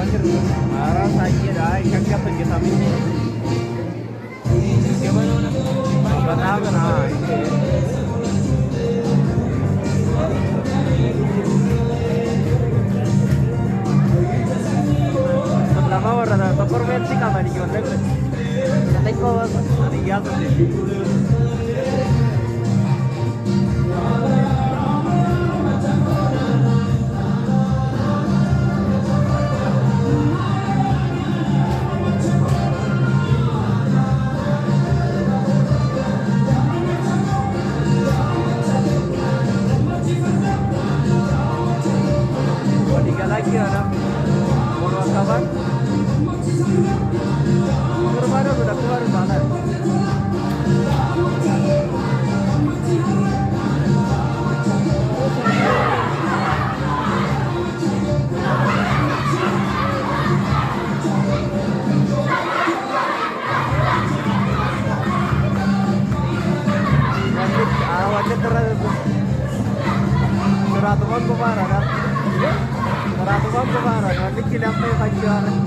Para saya dah ikan apa kita ini. Apa tahu kan? Sebelah bawah ada topor versi kamar di mana? Nanti kau ada yang tu. Lagi orang mau kawan baru sudah keluar sana awalnya teratuan kemana kan? Teratuan kemana? Nanti tidak sampai pacaran.